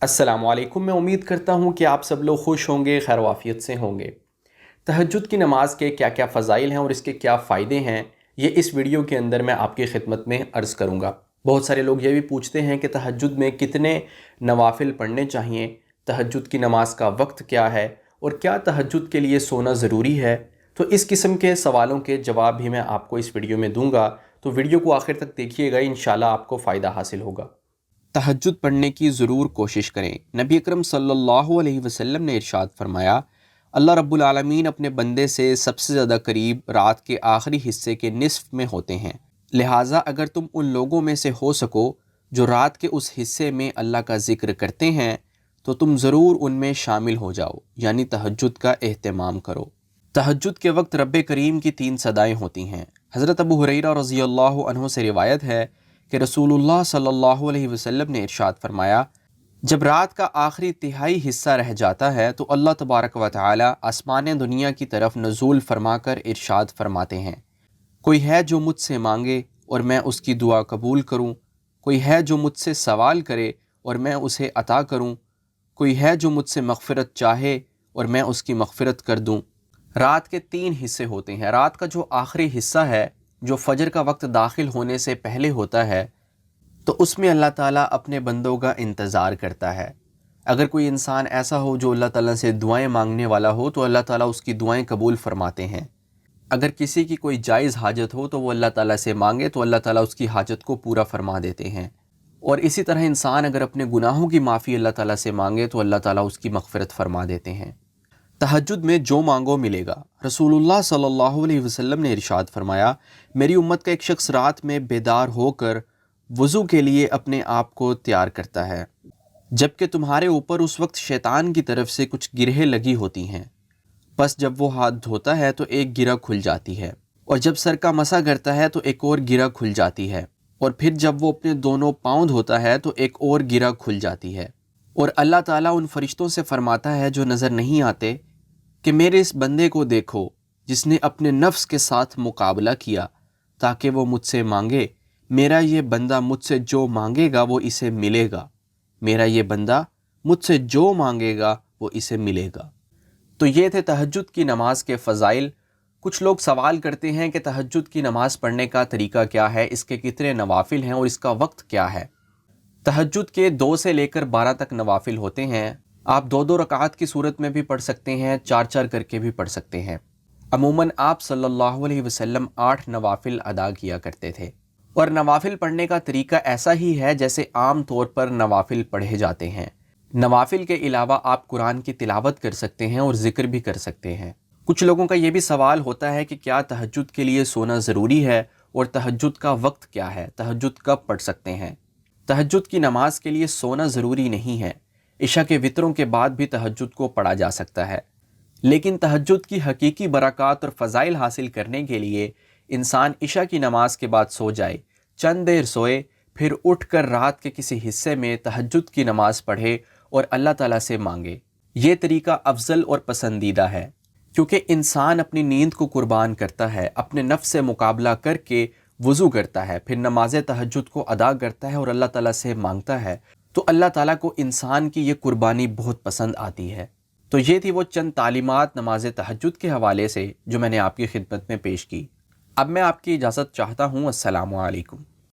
السلام علیکم۔ میں امید کرتا ہوں کہ آپ سب لوگ خوش ہوں گے، خیر و عافیت سے ہوں گے۔ تہجد کی نماز کے کیا کیا فضائل ہیں اور اس کے کیا فائدے ہیں، یہ اس ویڈیو کے اندر میں آپ کی خدمت میں عرض کروں گا۔ بہت سارے لوگ یہ بھی پوچھتے ہیں کہ تہجد میں کتنے نوافل پڑھنے چاہیے، تہجد کی نماز کا وقت کیا ہے، اور کیا تہجد کے لیے سونا ضروری ہے۔ تو اس قسم کے سوالوں کے جواب بھی میں آپ کو اس ویڈیو میں دوں گا، تو ویڈیو کو آخر تک دیکھیے گا، انشاءاللہ آپ کو فائدہ حاصل ہوگا۔ تہجد پڑھنے کی ضرور کوشش کریں۔ نبی اکرم صلی اللہ علیہ وسلم نے ارشاد فرمایا، اللہ رب العالمین اپنے بندے سے سب سے زیادہ قریب رات کے آخری حصے کے نصف میں ہوتے ہیں، لہٰذا اگر تم ان لوگوں میں سے ہو سکو جو رات کے اس حصے میں اللہ کا ذکر کرتے ہیں تو تم ضرور ان میں شامل ہو جاؤ، یعنی تہجد کا اہتمام کرو۔ تہجد کے وقت رب کریم کی 3 صدائیں ہوتی ہیں۔ حضرت ابو ہریرہ رضی اللہ عنہ سے روایت ہے کہ رسول اللہ صلی اللہ علیہ وسلم نے ارشاد فرمایا، جب رات کا آخری تہائی حصہ رہ جاتا ہے تو اللہ تبارک و تعالی آسمان دنیا کی طرف نزول فرما کر ارشاد فرماتے ہیں، کوئی ہے جو مجھ سے مانگے اور میں اس کی دعا قبول کروں، کوئی ہے جو مجھ سے سوال کرے اور میں اسے عطا کروں، کوئی ہے جو مجھ سے مغفرت چاہے اور میں اس کی مغفرت کر دوں۔ رات کے 3 حصے ہوتے ہیں۔ رات کا جو آخری حصہ ہے، جو فجر کا وقت داخل ہونے سے پہلے ہوتا ہے، تو اس میں اللہ تعالیٰ اپنے بندوں کا انتظار کرتا ہے۔ اگر کوئی انسان ایسا ہو جو اللہ تعالیٰ سے دعائیں مانگنے والا ہو تو اللہ تعالیٰ اس کی دعائیں قبول فرماتے ہیں۔ اگر کسی کی کوئی جائز حاجت ہو تو وہ اللہ تعالیٰ سے مانگے تو اللہ تعالیٰ اس کی حاجت کو پورا فرما دیتے ہیں، اور اسی طرح انسان اگر اپنے گناہوں کی معافی اللہ تعالیٰ سے مانگے تو اللہ تعالیٰ اس کی مغفرت فرما دیتے ہیں۔ تہجد میں جو مانگو ملے گا۔ رسول اللہ صلی اللہ علیہ وسلم نے ارشاد فرمایا، میری امت کا ایک شخص رات میں بیدار ہو کر وضو کے لیے اپنے آپ کو تیار کرتا ہے، جبکہ تمہارے اوپر اس وقت شیطان کی طرف سے کچھ گرہیں لگی ہوتی ہیں، پس جب وہ ہاتھ دھوتا ہے تو ایک گرہ کھل جاتی ہے، اور جب سر کا مسح کرتا ہے تو ایک اور گرہ کھل جاتی ہے، اور پھر جب وہ اپنے دونوں پاؤں دھوتا ہے تو ایک اور گرہ کھل جاتی ہے، اور اللہ تعالیٰ ان فرشتوں سے فرماتا ہے جو نظر نہیں آتے کہ میرے اس بندے کو دیکھو جس نے اپنے نفس کے ساتھ مقابلہ کیا تاکہ وہ مجھ سے مانگے، میرا یہ بندہ مجھ سے جو مانگے گا وہ اسے ملے گا، میرا یہ بندہ مجھ سے جو مانگے گا وہ اسے ملے گا۔ تو یہ تھے تہجد کی نماز کے فضائل۔ کچھ لوگ سوال کرتے ہیں کہ تہجد کی نماز پڑھنے کا طریقہ کیا ہے، اس کے کتنے نوافل ہیں اور اس کا وقت کیا ہے۔ تہجد کے 2 سے لے کر 12 تک نوافل ہوتے ہیں۔ آپ 2 رکعات کی صورت میں بھی پڑھ سکتے ہیں، 4 کر کے بھی پڑھ سکتے ہیں۔ عموماً آپ صلی اللہ علیہ وسلم 8 نوافل ادا کیا کرتے تھے، اور نوافل پڑھنے کا طریقہ ایسا ہی ہے جیسے عام طور پر نوافل پڑھے جاتے ہیں۔ نوافل کے علاوہ آپ قرآن کی تلاوت کر سکتے ہیں اور ذکر بھی کر سکتے ہیں۔ کچھ لوگوں کا یہ بھی سوال ہوتا ہے کہ کیا تہجد کے لیے سونا ضروری ہے، اور تہجد کا وقت کیا ہے، تہجد کب پڑھ سکتے ہیں۔ تہجد کی نماز کے لیے سونا ضروری نہیں ہے، عشاء کے وطروں کے بعد بھی تہجد کو پڑھا جا سکتا ہے، لیکن تہجد کی حقیقی برکات اور فضائل حاصل کرنے کے لیے انسان عشاء کی نماز کے بعد سو جائے، چند دیر سوئے، پھر اٹھ کر رات کے کسی حصے میں تہجد کی نماز پڑھے اور اللہ تعالیٰ سے مانگے۔ یہ طریقہ افضل اور پسندیدہ ہے، کیونکہ انسان اپنی نیند کو قربان کرتا ہے، اپنے نفس سے مقابلہ کر کے وضو کرتا ہے، پھر نماز تہجد کو ادا کرتا ہے اور اللہ تعالیٰ سے مانگتا ہے، تو اللہ تعالیٰ کو انسان کی یہ قربانی بہت پسند آتی ہے۔ تو یہ تھی وہ چند تعلیمات نماز تہجد کے حوالے سے جو میں نے آپ کی خدمت میں پیش کی۔ اب میں آپ کی اجازت چاہتا ہوں۔ السلام علیکم۔